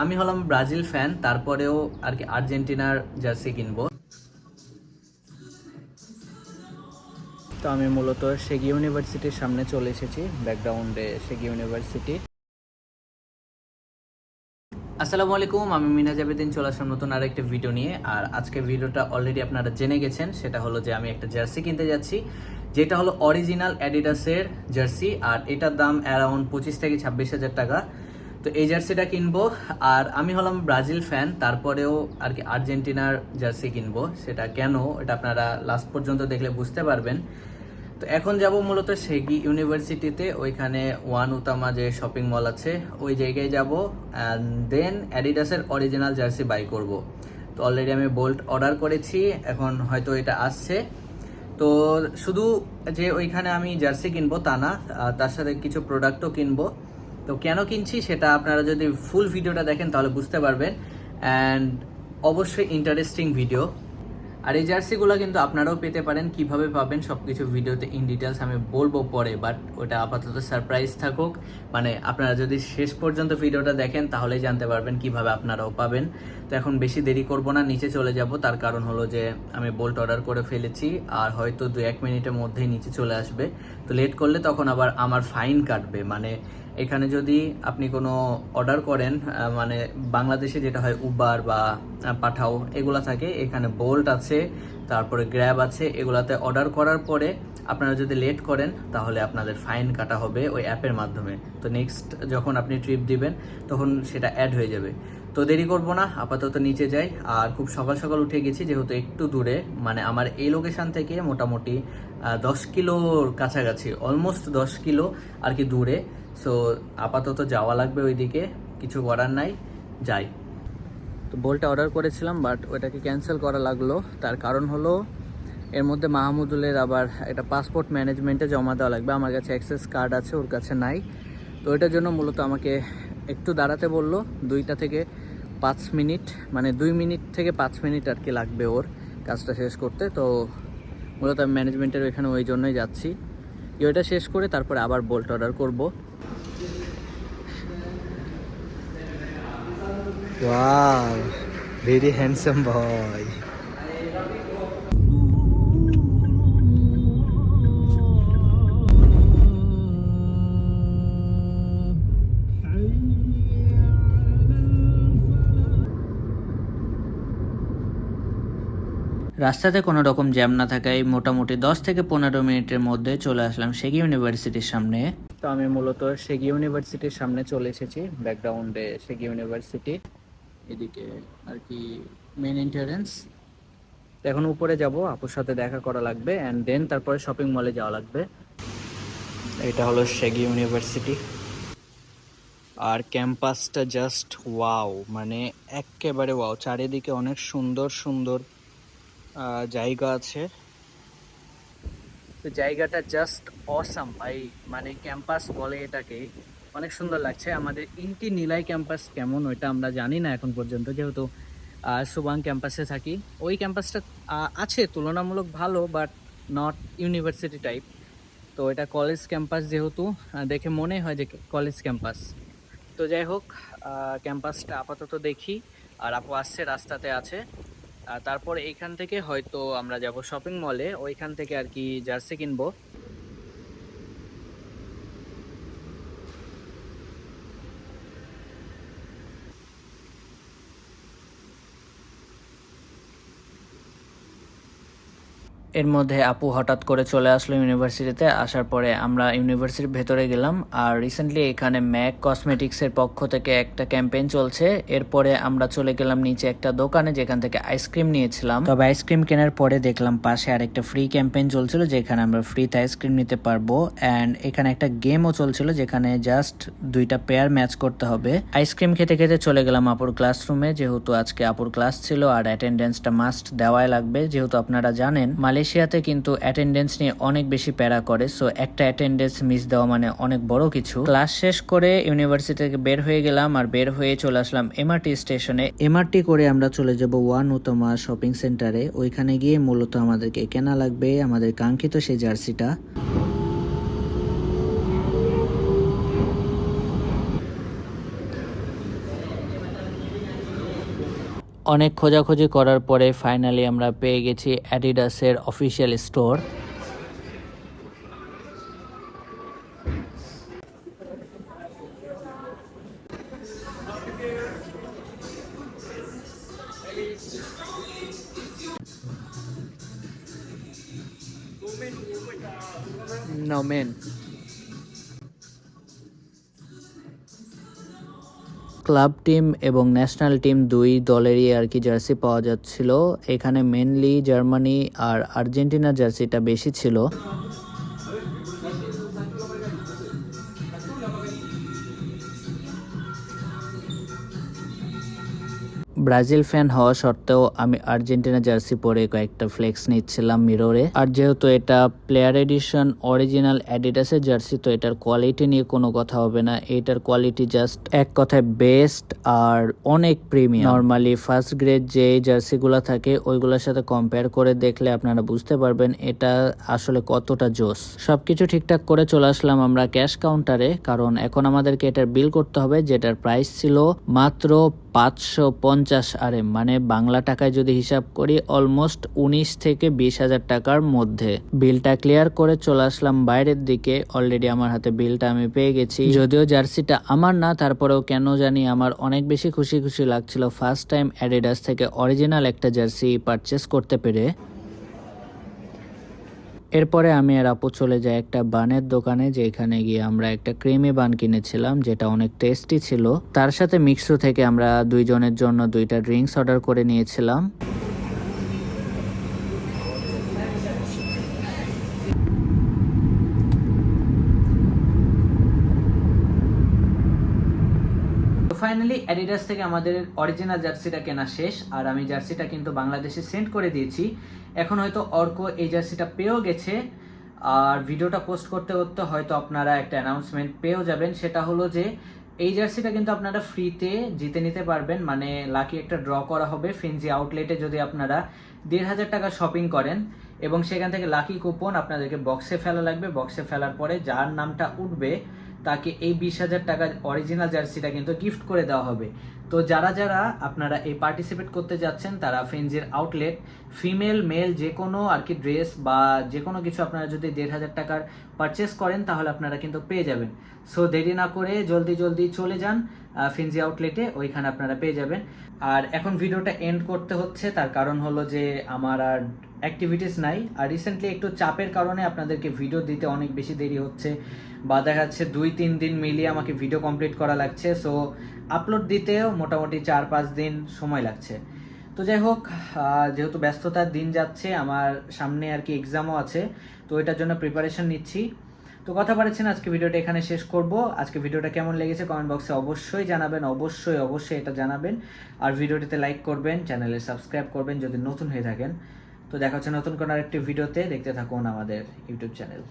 আমি হলাম Brazil fan, তারপরেও আর কি আর্জেন্টিনার জার্সি কিনবো। তো আমি মূলত সেগি ইউনিভার্সিটির সামনে চলে এসেছি, ব্যাকগ্রাউন্ডে সেগি ইউনিভার্সিটি। আসসালামু আলাইকুম, আমি মিনা জাবেদিন চলে আসলাম নতুন আরেকটা ভিডিও নিয়ে। আর আজকের ভিডিওটা অলরেডি আপনারা জেনে গেছেন, সেটা হলো যে আমি একটা জার্সি কিনতে যাচ্ছি, যেটা হলো অরিজিনাল অ্যাডিডাসের জার্সি। আর এটার দাম অ্যারাউন্ড 25 থেকে 26 হাজার টাকা। তো এই জার্সিটা কিনবো। আর আমি হলাম ব্রাজিল ফ্যান, তারপরেও আর কি আর্জেন্টিনার জার্সি কিনবো। সেটা কেন, এটা আপনারা লাস্ট পর্যন্ত দেখলে বুঝতে পারবেন। তো এখন যাব মূলত সেগি ইউনিভার্সিটিতে, ওইখানে ওয়ান উতামা যে শপিং মল আছে ওই জায়গায় যাব, অ্যান্ড দেন অ্যাডিডাসের অরিজিনাল জার্সি বাই করব। তো অলরেডি আমি বোল্ট অর্ডার করেছি, এখন হয়তো এটা আসছে। তো শুধু যে ওইখানে আমি জার্সি কিনবো তা না, তার সাথে কিছু প্রোডাক্টও কিনবো। তো কেন কিনছি সেটা আপনারা যদি ফুল ভিডিওটা দেখেন তাহলে বুঝতে পারবেন, অ্যান্ড অবশ্যই ইন্টারেস্টিং ভিডিও। আর এই জার্সিগুলো কিন্তু আপনারাও পেতে পারেন, কিভাবে পাবেন সব কিছু ভিডিওতে ইন ডিটেলস আমি বলবো পরে, বাট ওটা আপাতত সারপ্রাইজ থাকুক। মানে আপনারা যদি শেষ পর্যন্ত ভিডিওটা দেখেন তাহলেই জানতে পারবেন কিভাবে আপনারাও পাবেন। তো এখন বেশি দেরি করব না, নিচে চলে যাব। তার কারণ হলো যে আমি বোল্ট অর্ডার করে ফেলেছি, আর হয়তো 2-1 মিনিটের মধ্যেই নিচে চলে আসবে। তো লেট করলে তখন আবার আমার ফাইন কাটবে। মানে এখানে যদি আপনি কোনো অর্ডার করেন, মানে বাংলাদেশে যেটা হয় উবার বা পাঠাও এগুলা থাকে, এখানে বোল্ট আছে, তারপরে গ্র্যাব আছে। এগুলাতে অর্ডার করার পরে আপনারা যদি লেট করেন তাহলে আপনাদের ফাইন কাটা হবে ওই অ্যাপের মাধ্যমে। তো নেক্সট যখন আপনি ট্রিপ দিবেন তখন সেটা অ্যাড হয়ে যাবে। তো দেরি করব না, আপাতত নিচে যাই। আর খুব সকাল সকাল উঠে গেছি, যেহেতু একটু দূরে, মানে আমার এই লোকেশান থেকে মোটামুটি 10 কিলোর কাছাকাছি, অলমোস্ট 10 কিলো আর কি দূরে। সো আপাতত যাওয়া লাগবে ওইদিকে, কিছু করার নাই, যাই। তো বোল্টটা অর্ডার করেছিলাম, বাট ওটাকে ক্যান্সেল করা লাগলো। তার কারণ হলো এর মধ্যে মাহমুদুলের আবার একটা পাসপোর্ট ম্যানেজমেন্টে জমা দেওয়া লাগবে। আমার কাছে অ্যাক্সেস কার্ড আছে, ওর কাছে নাই। তো এটার জন্য মূলত আমাকে একটু দাঁড়াতে বললো, 2 থেকে 5 মিনিট, মানে 2 মিনিট থেকে 5 মিনিট আর কি লাগবে ওর কাজটা শেষ করতে। তো মূলত আমি ম্যানেজমেন্টের ওইখানে ওই জন্যই যাচ্ছি। ওইটা শেষ করে তারপরে আবার বোল্ট অর্ডার করব। Wow, very handsome boy. রাস্তাতে কোনো রকম জ্যাম না থাকায় মোটামুটি 10 থেকে 15 মিনিটের মধ্যে চলে আসলাম সেগি ইউনিভার্সিটির সামনে। তো আমি মূলত সেগি ইউনিভার্সিটির সামনে চলে এসেছি, ব্যাকগ্রাউন্ডে সেগি ইউনিভার্সিটি, এদিকে আর কি মেন এন্ট্রান্স। এখন উপরে যাব, আপুর সাথে দেখা করা লাগবে, অ্যান্ড দেন তারপরে শপিং মলে যাওয়া লাগবে। এটা হলো সেগি ইউনিভার্সিটি, আর ক্যাম্পাসটা জাস্ট ওয়াও, মানে একেবারে ওয়াও। চারিদিকে অনেক সুন্দর সুন্দর জায়গা আছে। তো জায়গাটা জাস্ট অসাম ভাই, মানে ক্যাম্পাস বলে এটাকে, অনেক সুন্দর লাগছে। আমাদের ইনটি নিলাই ক্যাম্পাস কেমন ওইটা আমরা জানি না এখন পর্যন্ত, যেহেতু সুবাং ক্যাম্পাসে থাকি। ওই ক্যাম্পাসটা আছে তুলনামূলক ভালো, বাট নট ইউনিভার্সিটি টাইপ। তো এটা কলেজ ক্যাম্পাস, যেহেতু দেখে মনে হয় যে কলেজ ক্যাম্পাস। তো যাই হোক, ক্যাম্পাসটা আপাতত দেখি। আর আপু আসছে, রাস্তাতে আছে। তারপর এইখান থেকে হয়তো আমরা যাব শপিং মলে, ওইখান থেকে আর কি জার্সি কিনবো। এর মধ্যে আপু হঠাৎ করে চলে আসলো ইউনিভার্সিটিতে। আসার পরে আমরা ইউনিভার্সিটির ভেতরে গেলাম। আর রিসেন্টলি এখানে ম্যাক কসমেটিক্সের পক্ষ থেকে একটা ক্যাম্পেইন চলছে। এরপরে আমরা চলে গেলাম নিচে একটা দোকানে, যেখান থেকে আইসক্রিম নিয়েছিলাম। তবে আইসক্রিম কেনার পরে দেখলাম পাশে আরেকটা ফ্রি ক্যাম্পেইন চলছিল, যেখানে আমরা ফ্রিতে আইসক্রিম নিতে পারবো। অ্যান্ড এখানে একটা গেমও চলছিল, যেখানে জাস্ট 2টা পেয়ার ম্যাচ করতে হবে। আইসক্রিম খেতে খেতে চলে গেলাম আপুর ক্লাসরুমে, যেহেতু আজকে আপুর ক্লাস ছিল। আর অ্যাটেন্ডেন্সটা মাস্ট দেওয়াই লাগবে, যেহেতু আপনারা জানেন মালয়েশিয়াতে কিন্তু অ্যাটেন্ডেন্স নিয়ে অনেক বেশি প্যারা করে। সো একটা অ্যাটেন্ডেন্স মিস দেওয়া মানে অনেক বড় কিছু। ক্লাস শেষ করে ইউনিভার্সিটি থেকে বের হয়ে গেলাম, আর বের হয়ে চলে আসলাম এমআরটি স্টেশনে। এমআরটি করে আমরা চলে যাব ওয়ান উতমা শপিং সেন্টারে। ওইখানে গিয়ে মূলত আমাদেরকে কেনা লাগবে আমাদের কাঙ্ক্ষিত সেই জার্সিটা। অনেক খোঁজাখুঁজি করার পরে ফাইনালি আমরা পেয়ে গেছি অ্যাডিডাসের official store. No men. Club team এবং ন্যাশনাল টিম দুই দলেরই আর কি জার্সি পাওয়া যাচ্ছিল। এখানে মেনলি জার্মানি আর আর্জেন্টিনার জার্সিটা বেশি ছিল। ব্রাজিল ফ্যান হওয়া সত্ত্বেও আমি আর্জেন্টিনা জার্সি পরে কয়েকটা ফ্লেক্স নিচ্ছিলাম মিররে। আর যেহেতু এটা প্লেয়ার এডিশন অরিজিনাল অ্যাডিডাসের জার্সি, তো এটার কোয়ালিটি নিয়ে কোনো কথা হবে না। এটার কোয়ালিটি জাস্ট এক কথায় বেস্ট আর অনেক প্রিমিয়াম। নর্মালি ফার্স্ট গ্রেড যে জার্সিগুলো থাকে ওইগুলোর সাথে কম্পেয়ার করে দেখলে আপনারা বুঝতে পারবেন এটা আসলে কতটা জোস। সবকিছু ঠিকঠাক করে চলে আসলাম আমরা ক্যাশ কাউন্টারে, কারণ এখন আমাদেরকে এটার বিল করতে হবে, যেটার প্রাইস ছিল মাত্র 550 RM, মানে বাংলা টাকায় যদি হিসাব করি অলমোস্ট 19 থেকে 20,000 টাকার মধ্যে। বিলটা ক্লিয়ার করে চলে আসলাম বাইরের দিকে। অলরেডি আমার হাতে বিলটা আমি পেয়ে গেছি। যদিও জার্সিটা আমার না, তারপরেও কেন জানি আমার অনেক বেশি খুশি খুশি লাগছিল ফার্স্ট টাইম অ্যাডিডাস থেকে অরিজিনাল একটা জার্সি পারচেস করতে পেরে। এরপরে আমি আর আপু চলে যাই একটা বানের দোকানে, যেখানে গিয়ে আমরা একটা ক্রিমি বান কিনেছিলাম যেটা অনেক টেস্টি ছিল। তার সাথে মিক্সো থেকে আমরা দুইজনের জন্য দুইটা ড্রিঙ্কস অর্ডার করে নিয়েছিলাম। ফাইনালি অ্যাডিডাস থেকে আমাদের অরিজিনাল জার্সিটা কেনা শেষ, আর আমি জার্সিটা কিন্তু বাংলাদেশে সেন্ড করে দিয়েছি। এখন হয়তো অর্ক এই জার্সিটা পেয়েও গেছে, আর ভিডিওটা পোস্ট করতে করতে হয়তো আপনারা একটা অ্যানাউন্সমেন্ট পেয়েও যাবেন। সেটা হলো যে এই জার্সিটা কিন্তু আপনারা ফ্রিতে জিতে নিতে পারবেন, মানে লাকি একটা ড্র করা হবে ফেনজি আউটলেটে। যদি আপনারা 1,500 টাকা শপিং করেন এবং সেখান থেকে লাকি কুপন আপনাদেরকে বক্সে ফেলা লাগবে। বক্সে ফেলার পরে যার নামটা উঠবে তাকে এই 20,000 টাকা অরিজিনাল জার্সিটা কিন্তু গিফট করে দেওয়া হবে। তো যারা যারা আপনারা এই পার্টিসিপেট করতে যাচ্ছেন তারা ফেনজির আউটলেট ফিমেল মেল যে কোনো আর কি ড্রেস বা যে কোনো কিছু আপনারা যদি 1,500 টাকার পারচেস করেন তাহলে আপনারা কিন্তু পেয়ে যাবেন। সো দেরি না করে জলদি জলদি চলে যান ফেনজি আউটলেটে, ওইখানে আপনারা পেয়ে যাবেন। আর এখন ভিডিওটা এন্ড করতে হচ্ছে, তার কারণ হলো যে আমার আর অ্যাক্টিভিটিস নাই, আর রিসেন্টলি একটু চাপের কারণে আপনাদেরকে ভিডিও দিতে অনেক বেশি দেরি হচ্ছে, বা দেখা যাচ্ছে 2-3 দিন মিলিয়ে আমাকে ভিডিও কমপ্লিট করা লাগছে। সো আপলোড দিতেও মোটামুটি 4-5 দিন সময় লাগছে। তো যাই হোক, যেহেতু ব্যস্ততার দিন যাচ্ছে, আমার সামনে আর কি এক্সামও আছে, তো এটার জন্য প্রিপারেশন নিচ্ছি। তো কথা বলেছেন, আজকে ভিডিওটা এখানে শেষ করব। আজকে ভিডিওটা কেমন লেগেছে কমেন্ট বক্সে অবশ্যই জানাবেন, অবশ্যই এটা জানাবেন। আর ভিডিওটিতে লাইক করবেন, চ্যানেলে সাবস্ক্রাইব করবেন যদি নতুন হয়ে থাকেন। তো দেখা হচ্ছে নতুন কোনো আরেকটি ভিডিওতে, দেখতে থাকুন আমাদের ইউটিউব চ্যানেল।